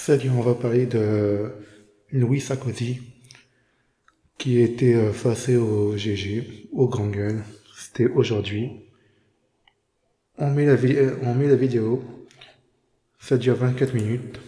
Salut, on va parler de Louis Sarkozy qui était face au GG, au Grand Gueule. C'était aujourd'hui. On met la vidéo. Ça dure 24 minutes.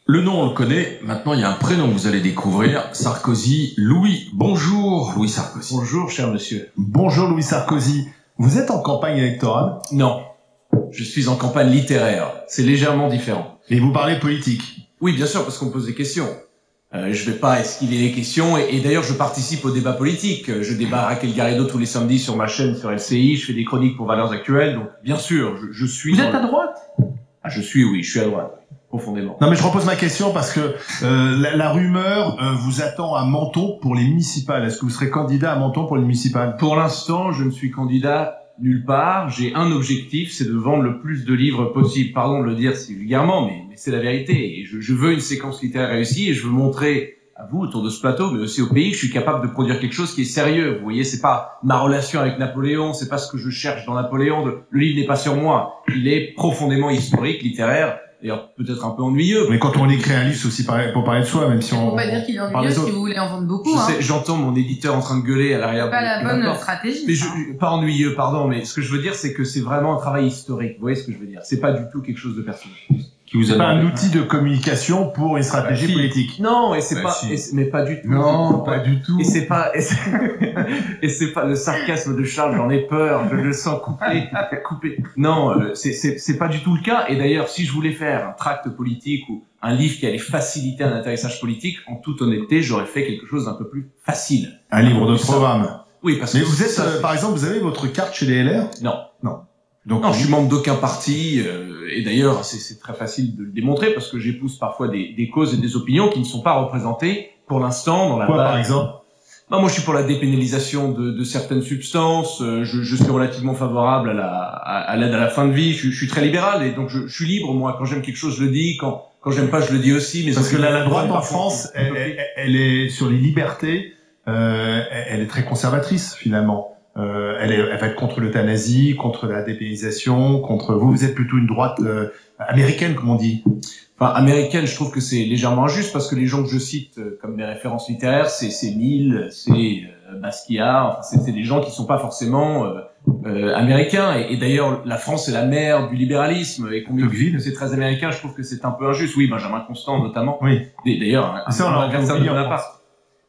Le nom, on le connaît. Maintenant, il y a un prénom que vous allez découvrir. Sarkozy, Louis. Bonjour, Louis Sarkozy. Bonjour, cher monsieur. Bonjour, Louis Sarkozy. Vous êtes en campagne électorale? Non. Je suis en campagne littéraire. C'est légèrement différent. Et vous parlez politique? Oui, bien sûr, parce qu'on me pose des questions. Je vais pas esquiver les questions. Et d'ailleurs, je participe au débat politique. Je débat à Raquel Garrido tous les samedis sur ma chaîne, sur LCI. Je fais des chroniques pour Valeurs Actuelles. Donc, bien sûr, je suis... Vous êtes à droite? Ah, je suis à droite. Profondément. Non, mais je repose ma question parce que la rumeur vous attend à Menton pour les municipales. Est-ce que vous serez candidat à Menton pour les municipales? Pour l'instant, je ne suis candidat nulle part. J'ai un objectif, c'est de vendre le plus de livres possible. Pardon de le dire si vulgairement, mais c'est la vérité. Et je veux une séquence littéraire réussie et je veux montrer à vous autour de ce plateau, mais aussi au pays, que je suis capable de produire quelque chose qui est sérieux. Vous voyez, c'est pas ma relation avec Napoléon, c'est pas ce que je cherche dans Napoléon. Le livre n'est pas sur moi. Il est profondément historique, littéraire. D'ailleurs, peut-être un peu ennuyeux. Mais quand on écrit un livre, c'est aussi pour parler de soi, même si on... Faut pas dire qu'il est ennuyeux si vous voulez en vendre beaucoup. Je sais, j'entends mon éditeur en train de gueuler à l'arrière. C'est pas la bonne stratégie. Mais pas ennuyeux, pardon, mais ce que je veux dire, c'est que c'est vraiment un travail historique. Vous voyez ce que je veux dire? C'est pas du tout quelque chose de personnel. C'est pas un outil de communication pour une stratégie politique. Non, et c'est pas, mais pas du tout. Non, pas du tout. Et c'est pas le sarcasme de Charles, j'en ai peur, je le sens coupé. Non, c'est pas du tout le cas. Et d'ailleurs, si je voulais faire un tract politique ou un livre qui allait faciliter un atterrissage politique, en toute honnêteté, j'aurais fait quelque chose d'un peu plus facile. Un livre de programme. Oui, parce que... Mais vous êtes, par exemple, vous avez votre carte chez les LR? Non. Non. Donc, non, je suis membre d'aucun parti, et d'ailleurs, c'est très facile de le démontrer parce que j'épouse parfois des causes et des opinions qui ne sont pas représentées pour l'instant dans la Quoi, base. par exemple? Non, moi, je suis pour la dépénalisation de certaines substances. Je suis relativement favorable à l'aide à la fin de vie. Je suis très libéral et donc je suis libre. Moi, quand j'aime quelque chose, je le dis. Quand j'aime pas, je le dis aussi. Mais parce que la droite en France, elle est sur les libertés. Elle est très conservatrice finalement. Elle va être contre l'euthanasie, contre la dépénalisation, contre vous êtes plutôt une droite américaine, comme on dit. Enfin, américaine, je trouve que c'est légèrement injuste parce que les gens que je cite comme des références littéraires, c'est Mill, c'est Basquiat, enfin, c'est des gens qui sont pas forcément américains. Et d'ailleurs, la France est la mère du libéralisme et qu'on dit que c'est très américain, je trouve que c'est un peu injuste. Oui, Benjamin Constant notamment. Oui. D'ailleurs, un adversaire de Bonaparte.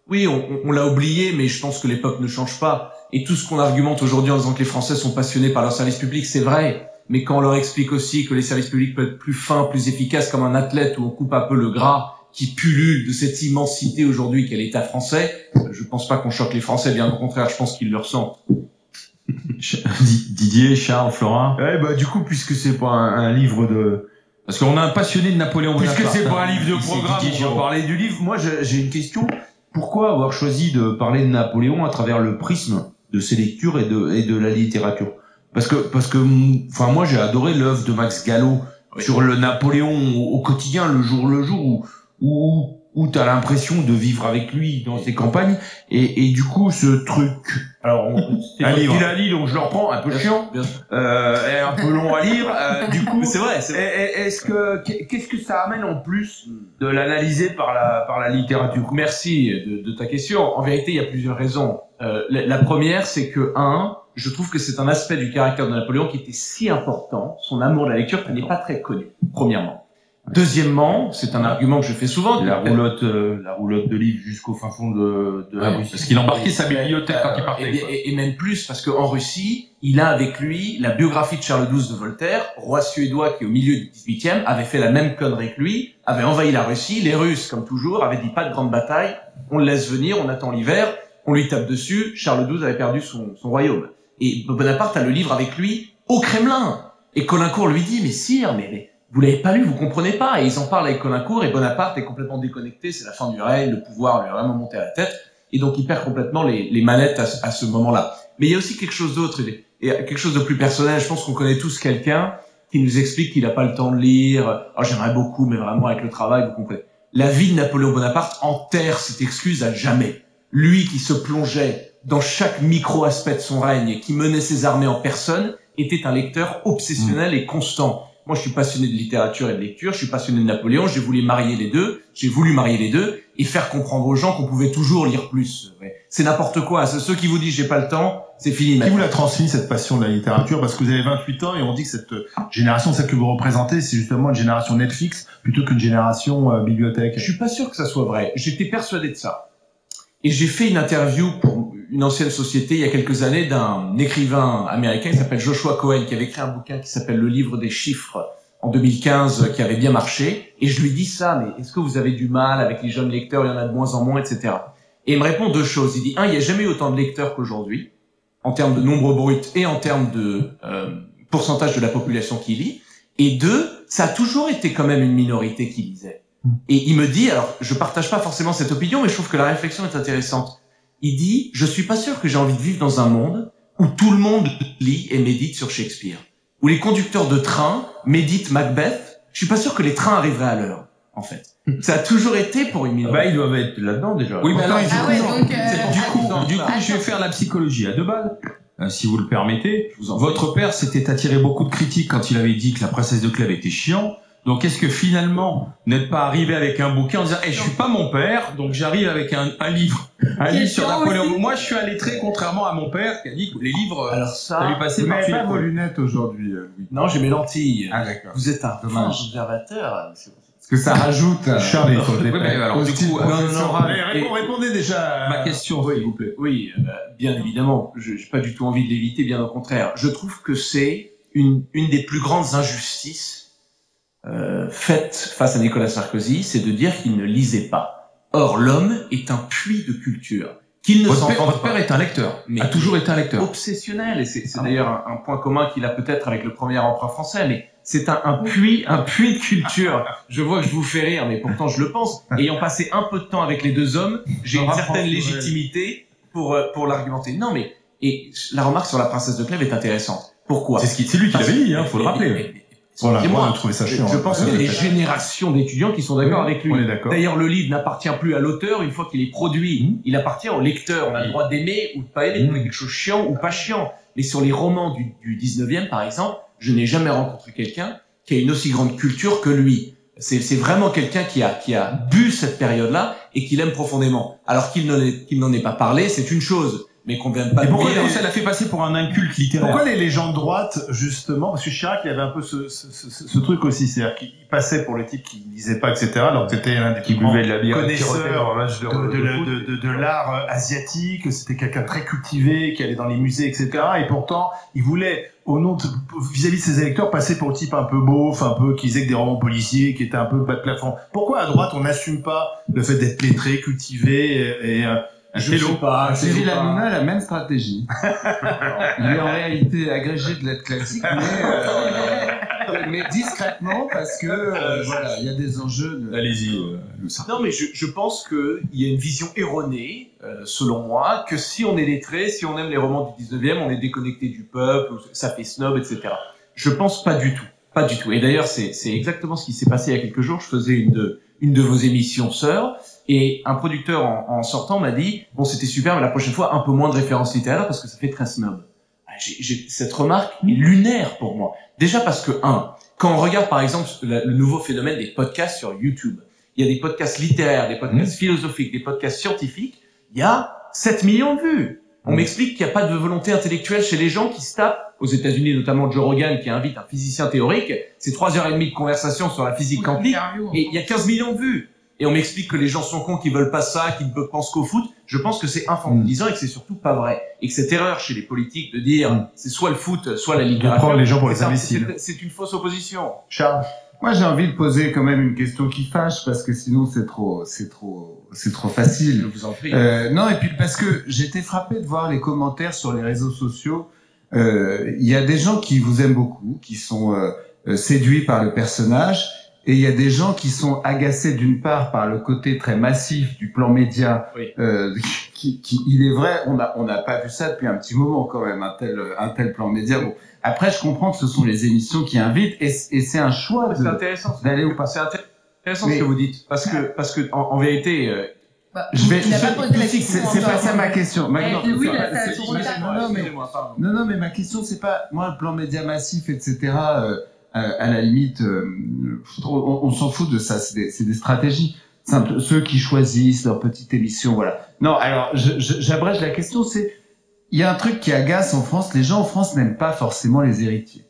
Oui, on l'a oublié, mais je pense que l'époque ne change pas. Et tout ce qu'on argumente aujourd'hui en disant que les Français sont passionnés par leur service public, c'est vrai. Mais quand on leur explique aussi que les services publics peuvent être plus fins, plus efficaces, comme un athlète où on coupe un peu le gras qui pullule de cette immensité aujourd'hui qu'est l'État français, je pense pas qu'on choque les Français, bien au contraire, je pense qu'ils le ressentent. Didier, Charles, Florin. Ouais, bah, du coup, puisque c'est pas un livre de... Parce qu'on a un passionné de Napoléon Bonaparte. Puisque c'est pas un livre de programme, on va parler du livre. Moi, j'ai une question. Pourquoi avoir choisi de parler de Napoléon à travers le prisme de ses lectures et de la littérature? Parce que, enfin, moi, j'ai adoré l'œuvre de Max Gallo sur le Napoléon au quotidien, le jour, où t'as l'impression de vivre avec lui dans ses campagnes, et du coup, ce truc, alors, c'est un livre qu'il a lu, donc je le reprends, un peu chiant, et un peu long à lire, du coup, c'est vrai. qu'est-ce que ça amène en plus de l'analyser par la littérature? Merci de ta question. En vérité, il y a plusieurs raisons. La première, c'est que, je trouve que c'est un aspect du caractère de Napoléon qui était si important, son amour de la lecture, qui n'est pas très connu, premièrement. Deuxièmement, c'est un argument que je fais souvent. La roulotte de livres jusqu'au fin fond de la Russie. Parce qu'il embarquait sa bibliothèque quand il partait. Et même plus, parce qu'en Russie, il a avec lui la biographie de Charles XII de Voltaire, roi suédois qui, au milieu du XVIIIe, avait fait la même connerie que lui, avait envahi la Russie. Les Russes, comme toujours, avaient dit pas de grande bataille, on le laisse venir, on attend l'hiver, on lui tape dessus. Charles XII avait perdu son royaume. Et Bonaparte a le livre avec lui au Kremlin. Et Caulaincourt lui dit, mais sire, mais vous l'avez pas lu, vous comprenez pas. Et ils en parlent avec Caulaincourt et Bonaparte est complètement déconnecté, c'est la fin du règne, le pouvoir lui a vraiment monté à la tête. Et donc il perd complètement les manettes à ce moment-là. Mais il y a aussi quelque chose d'autre, et quelque chose de plus personnel. Je pense qu'on connaît tous quelqu'un qui nous explique qu'il n'a pas le temps de lire. Oh, j'aimerais beaucoup, mais vraiment avec le travail, vous comprenez. la vie de Napoléon Bonaparte enterre cette excuse à jamais. Lui qui se plongeait dans chaque micro-aspect de son règne et qui menait ses armées en personne était un lecteur obsessionnel et constant. Moi, je suis passionné de littérature et de lecture, je suis passionné de Napoléon, j'ai voulu marier les deux et faire comprendre aux gens qu'on pouvait toujours lire plus. Ouais. C'est n'importe quoi. C'est ceux qui vous disent j'ai pas le temps, c'est fini. Qui vous l'a transmis, cette passion de la littérature? Parce que vous avez 28 ans et on dit que cette génération, celle que vous représentez, c'est justement une génération Netflix plutôt qu'une génération bibliothèque. Je suis pas sûr que ça soit vrai. J'étais persuadé de ça. Et j'ai fait une interview pour une ancienne société il y a quelques années d'un écrivain américain qui s'appelle Joshua Cohen, qui avait écrit un bouquin qui s'appelle Le Livre des Chiffres en 2015, qui avait bien marché. Et je lui dis ça, mais est-ce que vous avez du mal avec les jeunes lecteurs? Il y en a de moins en moins, etc. Et il me répond deux choses. Il dit, il n'y a jamais eu autant de lecteurs qu'aujourd'hui, en termes de nombre brut et en termes de pourcentage de la population qui lit. Et deux, ça a toujours été quand même une minorité qui lisait. Et il me dit, alors je partage pas forcément cette opinion, mais je trouve que la réflexion est intéressante. Il dit, je suis pas sûr que j'ai envie de vivre dans un monde où tout le monde lit et médite sur Shakespeare, où les conducteurs de train méditent Macbeth. Je suis pas sûr que les trains arriveraient à l'heure, en fait. Ça a toujours été pour une minorité. Bah, ils doivent être là-dedans déjà. Oui, mais alors, du coup, je vais faire la psychologie à deux balles. Si vous le permettez. Votre père s'était attiré beaucoup de critiques quand il avait dit que la princesse de Clèves était chiant. Donc, est-ce que finalement, n'êtes pas arrivé avec un bouquin en disant, je suis pas mon père, donc j'arrive avec un livre sur Napoléon. Moi, je suis un lettré, contrairement à mon père, qui a dit que les livres, alors ça lui passait vous par-dessus n'avez les pas vos couilles. lunettes aujourd'hui, Louis. Non, j'ai mes lentilles. Ah, d'accord. Vous êtes un Dommage. observateur. Parce que ça rajoute. Charles, il faut Oui, mais alors, du coup, répondez déjà à ma question, s'il vous plaît. Oui, bien évidemment. Je n'ai pas du tout envie de l'éviter, bien au contraire. Je trouve que c'est une des plus grandes injustices faite face à Nicolas Sarkozy, c'est de dire qu'il ne lisait pas. Or, l'homme est un puits de culture. Qu'il ne Votre père est un lecteur, mais a toujours été un lecteur. Obsessionnel, et c'est d'ailleurs un point commun qu'il a peut-être avec le premier empereur français, mais c'est un puits de culture. Je vois que je vous fais rire, mais pourtant je le pense. Ayant passé un peu de temps avec les deux hommes, j'ai une certaine légitimité pour l'argumenter. Non, mais et la remarque sur la princesse de Clèves est intéressante. Pourquoi? C'est lui qui l'avait dit, faut le rappeler. Voilà, moi, je trouvais ça chiant. Je pense qu'il y a des générations d'étudiants qui sont d'accord avec lui. On est d'accord. D'ailleurs, le livre n'appartient plus à l'auteur une fois qu'il est produit. Il appartient au lecteur. On a le droit d'aimer ou de pas aimer, de trouver quelque chose chiant ou pas chiant. Mais sur les romans du 19e, par exemple, je n'ai jamais rencontré quelqu'un qui a une aussi grande culture que lui. C'est vraiment quelqu'un qui a bu cette période-là et qui l'aime profondément. Alors qu'il n'en ait pas parlé, c'est une chose. Mais qu'on vienne pas Et pourquoi dire. ça l'a fait passer pour un inculte littéraire? Pourquoi les gens de droite, justement, parce que Chirac, il avait un peu ce truc aussi, c'est-à-dire qu'il passait pour le type qui lisait pas, etc., alors que c'était un des Qui plus grands buvait de la bière, connaisseurs de l'art asiatique, c'était quelqu'un de très cultivé, qui allait dans les musées, etc., et pourtant, il voulait, au nom vis-à-vis de ses électeurs, passer pour le type un peu beauf, un peu, qui lisait que des romans policiers, qui était un peu bas de plafond. Pourquoi, à droite, on n'assume pas le fait d'être lettré, cultivé, et Je sais pas. Cyril Hanouna a la même stratégie. Il est en réalité agrégé de lettres classiques, mais discrètement parce que voilà, il y a des enjeux. Allez-y. Non, mais je pense qu'il y a une vision erronée, selon moi, que si on est lettré, si on aime les romans du 19e, on est déconnecté du peuple, ça fait snob, etc. Je pense pas du tout. Pas du tout. Et d'ailleurs, c'est exactement ce qui s'est passé il y a quelques jours. Je faisais une de vos émissions sœurs, et un producteur en sortant m'a dit, bon, c'était super, mais la prochaine fois, un peu moins de références littéraires parce que ça fait très snob. Cette remarque est lunaire pour moi. Déjà parce que, quand on regarde par exemple le nouveau phénomène des podcasts sur YouTube, il y a des podcasts littéraires, des podcasts philosophiques, des podcasts scientifiques, il y a 7 millions de vues. On m'explique qu'il n'y a pas de volonté intellectuelle chez les gens qui se tapent, aux États-Unis notamment Joe Rogan qui invite un physicien théorique, c'est 3h30 de conversation sur la physique quantique, et il y a 15 millions de vues. Et on m'explique que les gens sont cons, qu'ils veulent pas ça, qu'ils ne pensent qu'au foot. Je pense que c'est infantilisant et que c'est surtout pas vrai. Et que cette erreur chez les politiques de dire c'est soit le foot, soit la littérature. Prendre les gens pour les imbéciles. C'est une fausse opposition. Charles. Moi, j'ai envie de poser quand même une question qui fâche parce que sinon c'est trop facile. Je vous en prie. Non, et puis parce que j'étais frappé de voir les commentaires sur les réseaux sociaux. Il y a des gens qui vous aiment beaucoup, qui sont séduits par le personnage. Et il y a des gens qui sont agacés d'une part par le côté très massif du plan média, Oui. Il est vrai, on n'a pas vu ça depuis un petit moment quand même, un tel plan média. Bon, après je comprends que ce sont les émissions qui invitent et c'est un choix C'est intéressant. d'aller ou pas. intéressant ce que vous dites, parce que en vérité, je vais. Il n'a pas posé la question. C'est pas ça ma question. Oui, là, ça son retard. Non, mais ma question, c'est pas moi le plan média massif, etc. À la limite, on s'en fout de ça. C'est des stratégies. Simple, ceux qui choisissent leur petite émission, voilà. Non, alors j'abrège la question. C'est il y a un truc qui agace en France. Les gens en France n'aiment pas forcément les héritiers.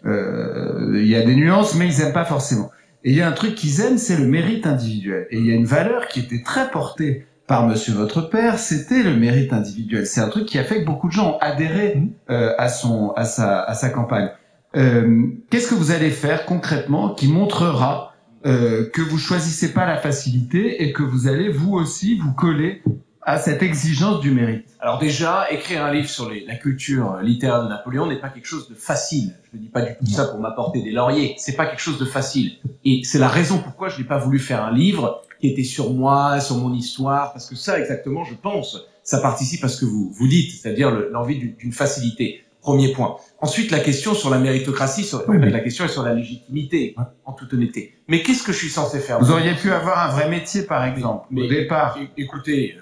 Il y a des nuances, mais ils aiment pas forcément. Et il y a un truc qu'ils aiment, c'est le mérite individuel. Et il y a une valeur qui était très portée par Monsieur votre père, c'était le mérite individuel. C'est un truc qui a fait que beaucoup de gens ont adhéré à sa campagne. Qu'est-ce que vous allez faire concrètement qui montrera que vous choisissez pas la facilité et que vous allez vous aussi vous coller à cette exigence du mérite? Alors déjà, écrire un livre sur la culture littéraire de Napoléon n'est pas quelque chose de facile. Je ne dis pas du tout ça pour m'apporter des lauriers. C'est pas quelque chose de facile. Et c'est la raison pourquoi je n'ai pas voulu faire un livre qui était sur moi, sur mon histoire, parce que ça, exactement, je pense, ça participe à ce que vous dites, c'est-à-dire l'envie d'une facilité. Premier point. Ensuite, la question sur la méritocratie, la question est sur la légitimité, en toute honnêteté. Mais qu'est-ce que je suis censé faire? Vous auriez pu avoir un vrai métier, par exemple, au départ. Écoutez,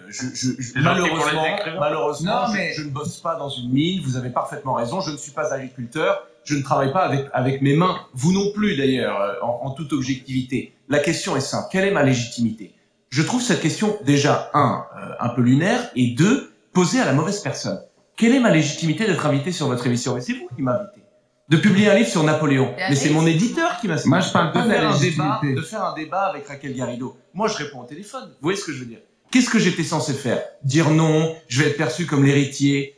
malheureusement, je ne bosse pas dans une mine, vous avez parfaitement raison, je ne suis pas agriculteur, je ne travaille pas avec mes mains, vous non plus d'ailleurs, en toute objectivité. La question est simple, quelle est ma légitimité? Je trouve cette question déjà, un peu lunaire, et deux, posée à la mauvaise personne. Quelle est ma légitimité d'être invité sur votre émission? Mais c'est vous qui m'invitez. De publier un livre sur Napoléon. Mais c'est mon éditeur qui m'a Moi, je parle pas de la légitimité. De faire un débat avec Raquel Garrido. Moi, je réponds au téléphone. Vous voyez ce que je veux dire? Qu'est-ce que j'étais censé faire? Dire non, je vais être perçu comme l'héritier.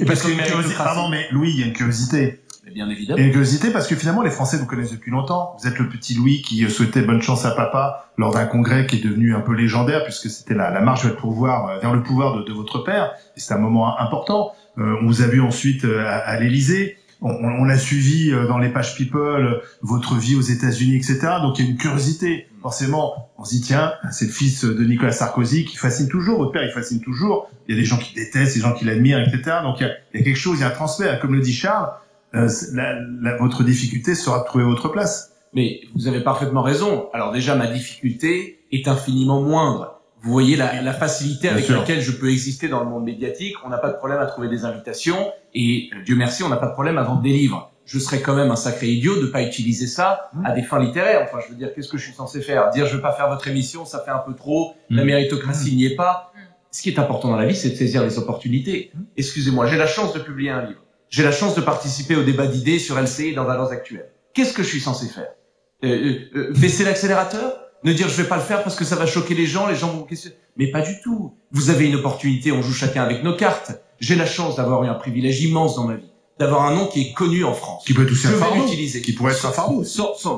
Parce qu'il y a une curiosité. Pardon, mais Louis, il y a une curiosité. Mais bien évidemment. Il y a une curiosité parce que finalement, les Français vous connaissent depuis longtemps. Vous êtes le petit Louis qui souhaitait bonne chance à papa lors d'un congrès qui est devenu un peu légendaire puisque c'était la marche vers le pouvoir de votre père. Et c'est un moment important. On vous a vu ensuite à l'Élysée. On a suivi dans les pages People votre vie aux États-Unis, etc. Donc il y a une curiosité. Forcément, on se dit tiens, c'est le fils de Nicolas Sarkozy qui fascine toujours. Votre père, il fascine toujours. Il y a des gens qui détestent, des gens qui l'admirent, etc. Donc il y a quelque chose, il y a un transfert. Comme le dit Charles, votre difficulté sera de trouver votre place. Mais vous avez parfaitement raison. Alors déjà, ma difficulté est infiniment moindre. Vous voyez la facilité avec laquelle je peux exister dans le monde médiatique. On n'a pas de problème à trouver des invitations et Dieu merci, on n'a pas de problème à vendre des livres. Je serais quand même un sacré idiot de pas utiliser ça à des fins littéraires. Enfin, je veux dire, qu'est-ce que je suis censé faire? Dire je veux pas faire votre émission, ça fait un peu trop. La méritocratie n'y est pas. Ce qui est important dans la vie, c'est de saisir les opportunités. Excusez-moi, j'ai la chance de publier un livre. J'ai la chance de participer au débat d'idées sur LCI et dans Valeurs Actuelles. Qu'est-ce que je suis censé faire? Baisser l'accélérateur? Ne dire je vais pas le faire parce que ça va choquer les gens vont questionner. Mais pas du tout. Vous avez une opportunité, on joue chacun avec nos cartes. J'ai la chance d'avoir eu un privilège immense dans ma vie. D'avoir un nom qui est connu en France. Qui peut être aussi un fardeau. Qui pourrait être un fardeau.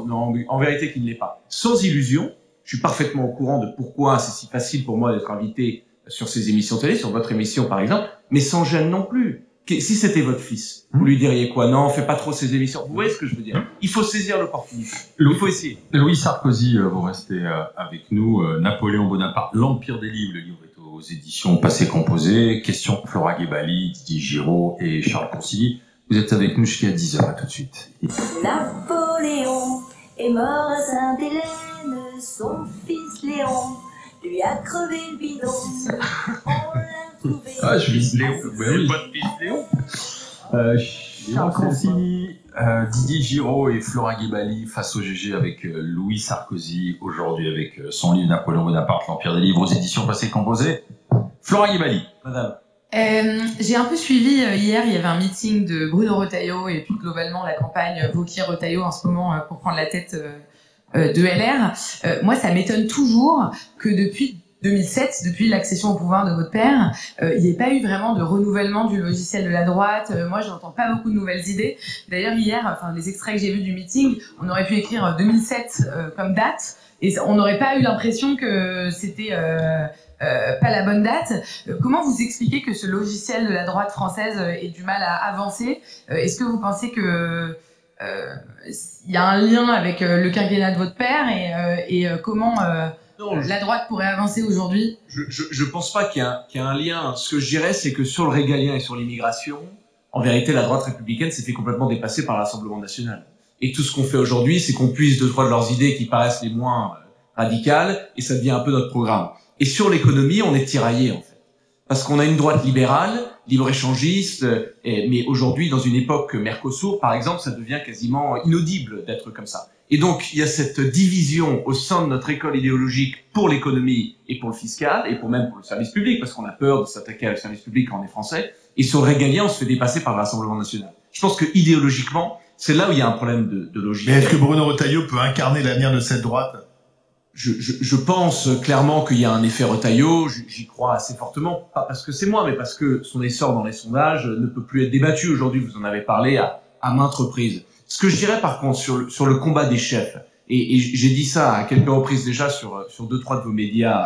Non, en vérité, qui ne l'est pas. Sans illusion, je suis parfaitement au courant de pourquoi c'est si facile pour moi d'être invité sur ces émissions télé, sur votre émission par exemple, mais sans gêne non plus. Si c'était votre fils, vous lui diriez quoi? Non, fais pas trop ces émissions. Vous voyez ce que je veux dire? Il faut saisir l'opportunité. Il faut essayer. Louis Sarkozy, vous restez avec nous. Napoléon Bonaparte, l'Empire des livres. Le livre est aux éditions Passé Composé. Question Flora Guébali, Didier Giraud et Charles Consigny. Vous êtes avec nous jusqu'à 10h. À tout de suite. Napoléon est mort à Sainte-Hélène. Son fils Léon lui a crevé le bidon. On l'a trouvé. Ah, je vis Léon. Oui. Votre fils Léon. Charles Consigny, Didier Giraud et Flora Guébali face au GG avec Louis Sarkozy. Aujourd'hui avec son livre Napoléon Bonaparte, l'Empire des livres aux éditions Passé Composé. Flora Guébali. Madame. J'ai un peu suivi hier, il y avait un meeting de Bruno Retailleau et puis globalement la campagne Wauquiez-Retailleau en ce moment pour prendre la tête de LR. Moi, ça m'étonne toujours que depuis 2007, depuis l'accession au pouvoir de votre père, il n'y ait pas eu vraiment de renouvellement du logiciel de la droite. Moi, j'entends pas beaucoup de nouvelles idées. D'ailleurs, hier, les extraits que j'ai vus du meeting, on aurait pu écrire 2007 comme date et on n'aurait pas eu l'impression que c'était pas la bonne date. Comment vous expliquez que ce logiciel de la droite française ait du mal à avancer? Est-ce que vous pensez que il y a un lien avec le quinquennat de votre père et comment la droite pourrait avancer aujourd'hui? Je pense pas qu'il y a un lien. Ce que je dirais, c'est que sur le régalien et sur l'immigration, en vérité, la droite républicaine s'est fait complètement dépasser par l'Assemblement national. Et tout ce qu'on fait aujourd'hui, c'est qu'on puise deux, trois de leurs idées qui paraissent les moins radicale, et ça devient un peu notre programme. Et sur l'économie, on est tiraillé, en fait. Parce qu'on a une droite libérale, libre-échangiste, mais aujourd'hui, dans une époque Mercosur, par exemple, ça devient quasiment inaudible d'être comme ça. Et donc, il y a cette division au sein de notre école idéologique pour l'économie et pour le fiscal, et même pour le service public, parce qu'on a peur de s'attaquer à le service public quand on est français. Et sur le régalien, on se fait dépasser par le Rassemblement national. Je pense que idéologiquement, c'est là où il y a un problème de logique. Mais est-ce que Bruno Retailleau peut incarner l'avenir de cette droite? Je pense clairement qu'il y a un effet Retailleau, j'y crois assez fortement, pas parce que c'est moi, mais parce que son essor dans les sondages ne peut plus être débattu aujourd'hui, vous en avez parlé à maintes reprises. Ce que je dirais par contre sur le combat des chefs, et j'ai dit ça à quelques reprises déjà sur 2-3 de vos médias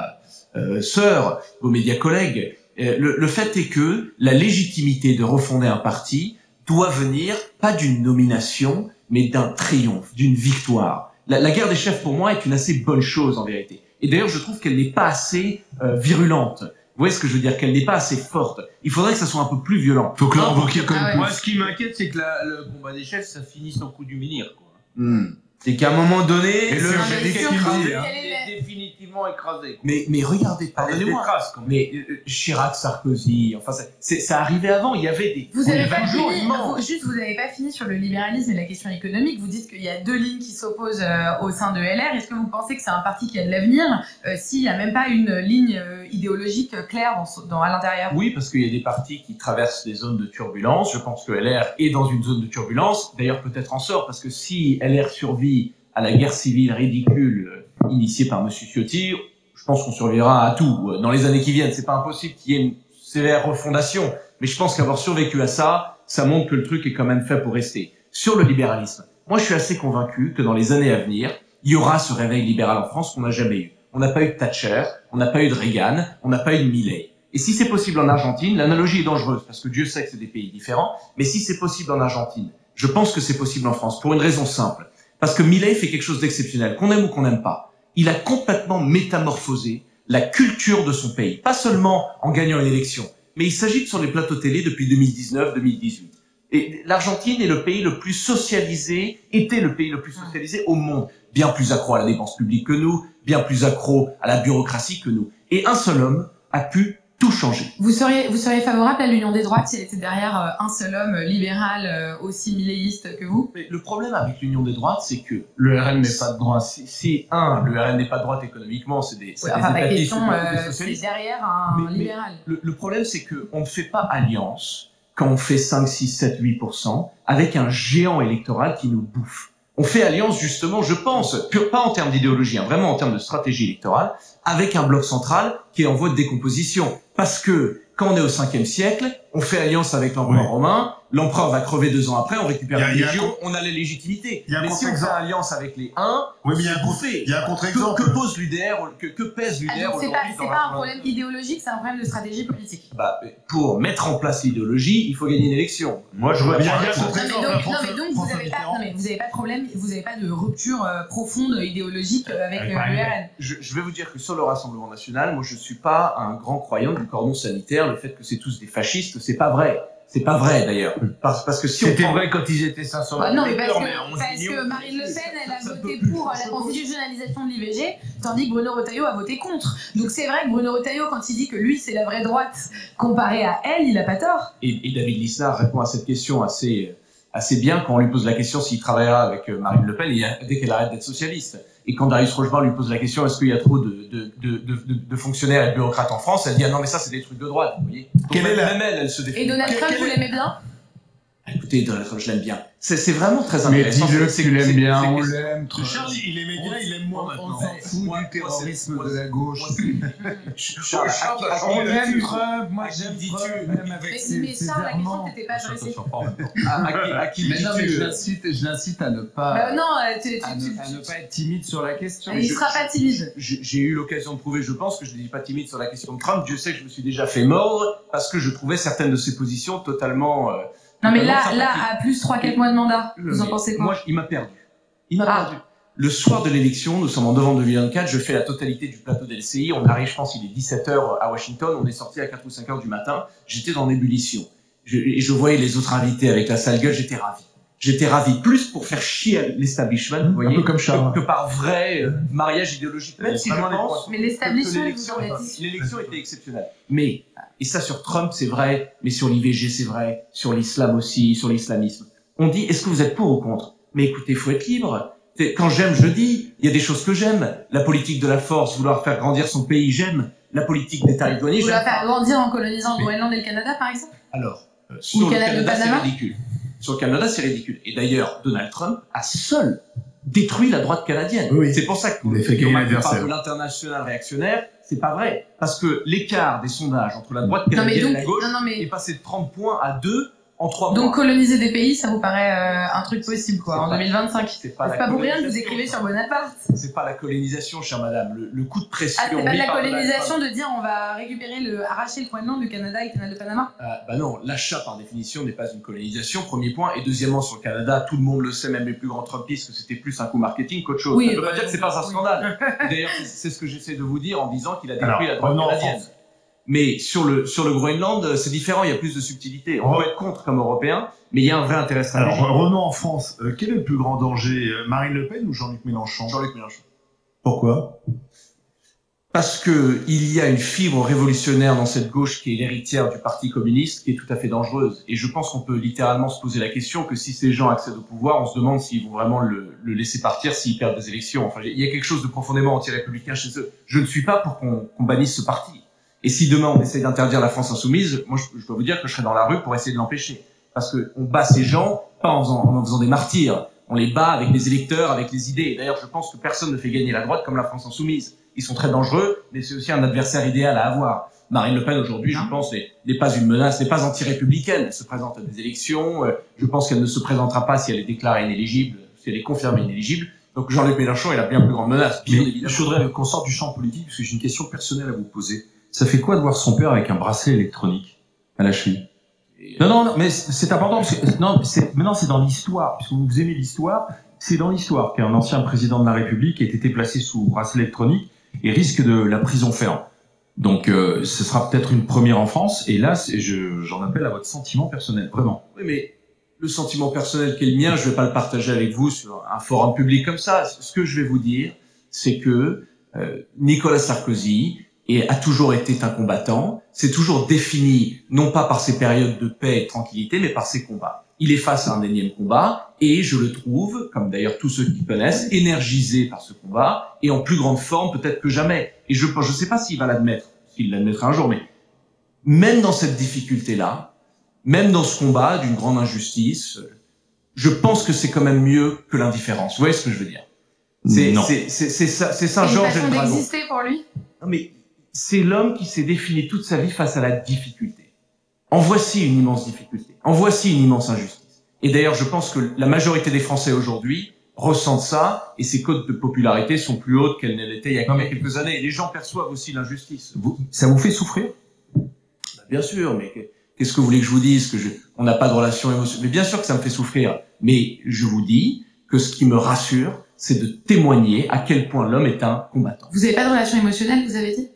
sœurs, vos médias collègues, le fait est que la légitimité de refonder un parti doit venir pas d'une nomination, mais d'un triomphe, d'une victoire. La guerre des chefs, pour moi, est une assez bonne chose, en vérité. Et d'ailleurs, je trouve qu'elle n'est pas assez virulente. Vous voyez ce que je veux dire? Qu'elle n'est pas assez forte. Il faudrait que ça soit un peu plus violent. Faut que l'on invoque comme... Moi, ce qui m'inquiète, c'est que le combat des chefs, ça finisse au coup du menhir, quoi. C'est qu'à un moment donné, le chef est définitivement écrasé. Mais regardez, pardonnez-moi. Mais Chirac, Sarkozy, enfin, ça arrivait avant. Il y avait des. Vous avez pas fini. Juste, vous n'avez pas fini sur le libéralisme et la question économique. Vous dites qu'il y a deux lignes qui s'opposent au sein de LR. Est-ce que vous pensez que c'est un parti qui a de l'avenir s'il n'y a même pas une ligne idéologique claire à l'intérieur? Oui, parce qu'il y a des partis qui traversent des zones de turbulence. Je pense que LR est dans une zone de turbulence. D'ailleurs, peut-être en sort, parce que si LR survit à la guerre civile ridicule initiée par M. Ciotti, je pense qu'on survivra à tout dans les années qui viennent. C'est pas impossible qu'il y ait une sévère refondation, mais je pense qu'avoir survécu à ça, ça montre que le truc est quand même fait pour rester. Sur le libéralisme, moi je suis assez convaincu que dans les années à venir, il y aura ce réveil libéral en France qu'on n'a jamais eu. On n'a pas eu de Thatcher, on n'a pas eu de Reagan, on n'a pas eu de Milei. Et si c'est possible en Argentine, l'analogie est dangereuse, parce que Dieu sait que c'est des pays différents, mais si c'est possible en Argentine, je pense que c'est possible en France, pour une raison simple. Parce que Milei fait quelque chose d'exceptionnel, qu'on aime ou qu'on n'aime pas. Il a complètement métamorphosé la culture de son pays. Pas seulement en gagnant une élection, mais il s'agite sur les plateaux télé depuis 2019-2018. Et l'Argentine est le pays le plus socialisé, était le pays le plus socialisé au monde. Bien plus accro à la dépense publique que nous, bien plus accro à la bureaucratie que nous. Et un seul homme a pu tout changer. Vous seriez favorable à l'union des droites s'il était derrière un seul homme libéral aussi milléiste que vous? Mais le problème avec l'union des droites, c'est que le RN n'est pas de droite. Si le RN n'est pas de droite économiquement, c'est des la question, c'est derrière un libéral. Le problème, c'est que on ne fait pas alliance quand on fait 5, 6, 7, 8% avec un géant électoral qui nous bouffe. On fait alliance justement, je pense, pas en termes d'idéologie, vraiment en termes de stratégie électorale, avec un bloc central qui est en voie de décomposition. Parce que quand on est au 5e siècle, on fait alliance avec l'empereur romain, l'empereur va crever 2 ans après, on récupère la légion, on a la légitimité. Mais si on fait alliance avec les Huns, oui, mais il y a un contre-exemple. Que pose l'UDR, que pèse l'UDR aujourd'hui? C'est pas un problème idéologique, c'est un problème de stratégie politique. Pour mettre en place l'idéologie, il faut gagner une élection. Moi, je reviens. Donc vous n'avez pas de problème, vous n'avez pas de rupture profonde idéologique avec le RN. Je vais vous dire que sur le Rassemblement national, moi je suis pas un grand croyant du cordon sanitaire, le fait que c'est tous des fascistes, c'est pas vrai. C'est pas vrai d'ailleurs. Parce que si c'était vrai quand ils étaient 500 000. Non, mais parce que Marine Le Pen, elle a voté pour la constitutionnalisation de l'IVG, tandis que Bruno Retailleau a voté contre. Donc c'est vrai que Bruno Retailleau, quand il dit que lui c'est la vraie droite comparé à elle, il a pas tort. Et David Lisnard répond à cette question assez bien quand on lui pose la question s'il travaillera avec Marine Le Pen dès qu'elle arrête d'être socialiste. Et quand Darius Rochebard lui pose la question est-ce qu'il y a trop de fonctionnaires et de bureaucrates en France, elle dit ah non mais ça c'est des trucs de droite, vous voyez. Même elle se défend. Et Donald Trump, vous l'aimez bien? Écoutez, Donald Trump, je l'aime bien. C'est vraiment très intéressant. Mais dis-le que tu l'aimes bien, on l'aime. Charles, il aimait bien, il aime moins maintenant. On s'en fout du terrorisme de la gauche. On aime Trump, moi j'aime Trump, même avec ses Mais Charles, la question t'étais pas adressée. À qui mais non, mais je l'incite à ne pas... Non, à ne pas être timide sur la question. Il sera pas timide. J'ai eu l'occasion de prouver, je pense, que je ne dis pas timide sur la question de Trump. Dieu sait que je me suis déjà fait mordre parce que je trouvais certaines de ses positions totalement... Non mais là, à plus 3-4 mois de mandat, vous en pensez quoi? Moi, il m'a perdu. Perdu. Le soir de l'élection, nous sommes en novembre 2024, je fais la totalité du plateau d'LCI, on arrive, je pense, il est 17h à Washington, on est sorti à 4 ou 5 heures du matin, j'étais dans l'ébullition. Et je voyais les autres invités avec la sale gueule, j'étais ravi. J'étais ravi plus pour faire chier l'establishment, vous voyez, peu comme Charles. que par vrai mariage idéologique. Même si je pense Mais que l'establishment, l'élection était exceptionnelle. Mais, et ça sur Trump c'est vrai, mais sur l'IVG c'est vrai, sur l'islam aussi, sur l'islamisme. On dit, est-ce que vous êtes pour ou contre? Mais écoutez, faut être libre. Quand j'aime, je dis. Il y a des choses que j'aime. La politique de la force, vouloir faire grandir son pays, j'aime. La politique des tarifs douaniers, Vous j'aime. la faire grandir en colonisant le Groenland et le Canada, par exemple? Alors, sur le Canada, Canada, c'est Panama ridicule. Sur le Canada, c'est ridicule. Et d'ailleurs, Donald Trump a seul détruit la droite canadienne. Oui. C'est pour ça que Il a fait gagner parle l'adversaire. de l'international réactionnaire, c'est pas vrai. Parce que l'écart des sondages entre la droite Non, mais canadienne donc, et la gauche non, mais est passé de 30 points à 2 en 3 mois. donc coloniser des pays, ça vous paraît un truc possible, quoi, en 2025. C'est C'est pas pour rien que vous écrivez sur Bonaparte. C'est pas la colonisation, chère madame. Le coup de pression. Ah, c'est pas de mis la par Donald colonisation Trump. de dire on va récupérer arracher le Groenland, le Canada et le canal de Panama? Bah non, l'achat par définition n'est pas une colonisation, premier point. Et deuxièmement, sur le Canada, tout le monde le sait, même les plus grands Trumpistes, que c'était plus un coup marketing qu'autre chose. Oui, ça ne veut bah, pas dire que c'est pas un oui. scandale. D'ailleurs, c'est ce que j'essaie de vous dire en disant qu'il a détruit Alors, la droite revenons en canadienne. France. Mais sur le Groenland, c'est différent, il y a plus de subtilité. On peut être contre comme Européen, mais il y a un vrai intérêt stratégique. Alors, revenons en France. Quel est le plus grand danger, Marine Le Pen ou Jean-Luc Mélenchon? Jean-Luc Mélenchon. Pourquoi? Parce que il y a une fibre révolutionnaire dans cette gauche qui est l'héritière du Parti communiste, qui est tout à fait dangereuse. Et je pense qu'on peut littéralement se poser la question que si ces gens accèdent au pouvoir, on se demande s'ils vont vraiment le laisser partir s'ils perdent des élections. Enfin, il y a quelque chose de profondément anti-républicain chez eux. Je ne suis pas pour qu'on bannisse ce parti. Et si demain on essaye d'interdire la France insoumise, moi je dois vous dire que je serai dans la rue pour essayer de l'empêcher. Parce que on bat ces gens pas en faisant des martyrs. On les bat avec les électeurs, avec les idées. D'ailleurs, je pense que personne ne fait gagner la droite comme la France insoumise. Ils sont très dangereux, mais c'est aussi un adversaire idéal à avoir. Marine Le Pen aujourd'hui, je pense, n'est pas une menace, n'est pas anti-républicaine. Elle se présente à des élections. Je pense qu'elle ne se présentera pas si elle est déclarée inéligible, si elle est confirmée inéligible. Donc Jean-Luc Mélenchon est la bien plus grande menace. Bien évidemment. Je voudrais qu'on sorte du champ politique, parce que j'ai une question personnelle à vous poser. Ça fait quoi de voir son père avec un bracelet électronique à la cheville? Non, mais c'est important, parce que, maintenant c'est dans l'histoire, puisque vous aimez l'histoire, c'est dans l'histoire qu'un ancien président de la République ait été placé sous bracelet électronique et risque de la prison ferme. Donc ce sera peut-être une première en France, et là j'en appelle à votre sentiment personnel, vraiment. Oui, mais le sentiment personnel qui est le mien, je vais pas le partager avec vous sur un forum public comme ça. Ce que je vais vous dire, c'est que Nicolas Sarkozy a toujours été un combattant, s'est toujours défini non pas par ses périodes de paix et de tranquillité, mais par ses combats. Il est face à un énième combat, et je le trouve, comme d'ailleurs tous ceux qui connaissent, énergisé par ce combat, et en plus grande forme peut-être que jamais. Et je sais pas s'il va l'admettre, s'il l'admettra un jour, mais même dans cette difficulté-là, même dans ce combat d'une grande injustice, je pense que c'est quand même mieux que l'indifférence. Vous voyez ce que je veux dire? C'est Saint-Georges et le Une façon dragon. d'exister pour lui? Non, mais c'est l'homme qui s'est défini toute sa vie face à la difficulté. En voici une immense difficulté. En voici une immense injustice. Et d'ailleurs, je pense que la majorité des Français aujourd'hui ressentent ça, et ces cotes de popularité sont plus hautes qu'elles ne l'étaient il y a quelques années. Et les gens perçoivent aussi l'injustice. Ça vous fait souffrir? Bien sûr, mais qu'est-ce que vous voulez que je vous dise? On n'a pas de relation émotionnelle. Mais bien sûr que ça me fait souffrir. Mais je vous dis que ce qui me rassure, c'est de témoigner à quel point l'homme est un combattant. Vous avez pas de relation émotionnelle, vous avez dit?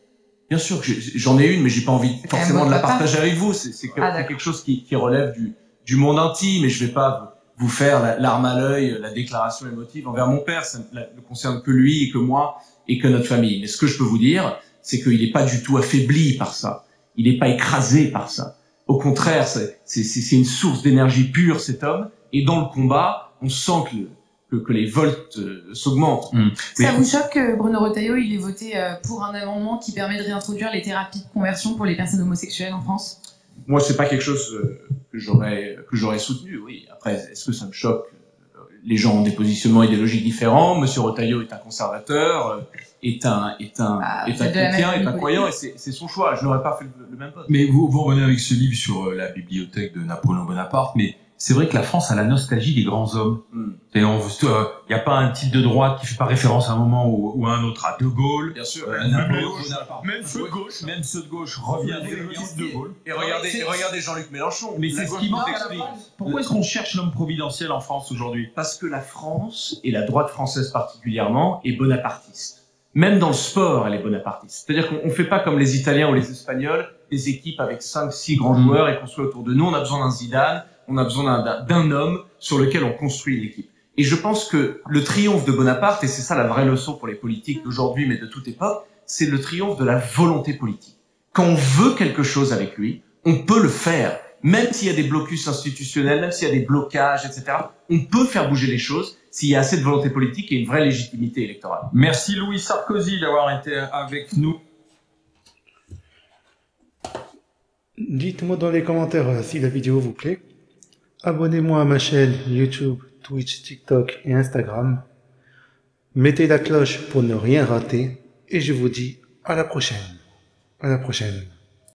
Bien sûr que j'en ai une, mais j'ai pas envie forcément de la partager avec vous. C'est quelque chose qui relève du monde intime, et je vais pas vous faire l'arme à l'œil, la déclaration émotive envers mon père. Ça ne concerne que lui et que moi et que notre famille. Mais ce que je peux vous dire, c'est qu'il n'est pas du tout affaibli par ça. Il n'est pas écrasé par ça. Au contraire, c'est une source d'énergie pure, cet homme. Et dans le combat, on sent que les volts s'augmentent. Ça vous choque que Bruno Retailleau il ait voté pour un amendement qui permet de réintroduire les thérapies de conversion pour les personnes homosexuelles en France? Moi, c'est pas quelque chose que j'aurais soutenu. Oui. Après, est-ce que ça me choque? Les gens ont des positionnements idéologiques différents. Monsieur Retailleau est un conservateur, est un chrétien, est un croyant, et c'est son choix. Je n'aurais pas fait le même vote. Mais vous revenez avec ce livre sur la bibliothèque de Napoléon Bonaparte, mais c'est vrai que la France a la nostalgie des grands hommes. Il n'y a pas un type de droite qui fait pas référence à un moment ou à un autre à De Gaulle. Bien sûr. Napoléon Bonaparte. Même ceux de gauche reviennent à De Gaulle. Et regardez Jean-Luc Mélenchon. Mais c'est ce qui manque. Pourquoi est-ce qu'on cherche l'homme providentiel en France aujourd'hui? Parce que la France, et la droite française particulièrement, est bonapartiste. Même dans le sport, elle est bonapartiste. C'est-à-dire qu'on ne fait pas comme les Italiens ou les Espagnols, des équipes avec 5-6 grands joueurs et qu'on soit autour de nous. On a besoin d'un Zidane, On a besoin d'un homme sur lequel on construit l'équipe. Et je pense que le triomphe de Bonaparte, et c'est ça la vraie leçon pour les politiques d'aujourd'hui, mais de toute époque, c'est le triomphe de la volonté politique. Quand on veut quelque chose avec lui, on peut le faire. Même s'il y a des blocus institutionnels, même s'il y a des blocages, etc., on peut faire bouger les choses s'il y a assez de volonté politique et une vraie légitimité électorale. Merci Louis Sarkozy d'avoir été avec nous. Dites-moi dans les commentaires si la vidéo vous plaît. Abonnez-moi à ma chaîne YouTube, Twitch, TikTok et Instagram. Mettez la cloche pour ne rien rater. Et je vous dis à la prochaine. À la prochaine.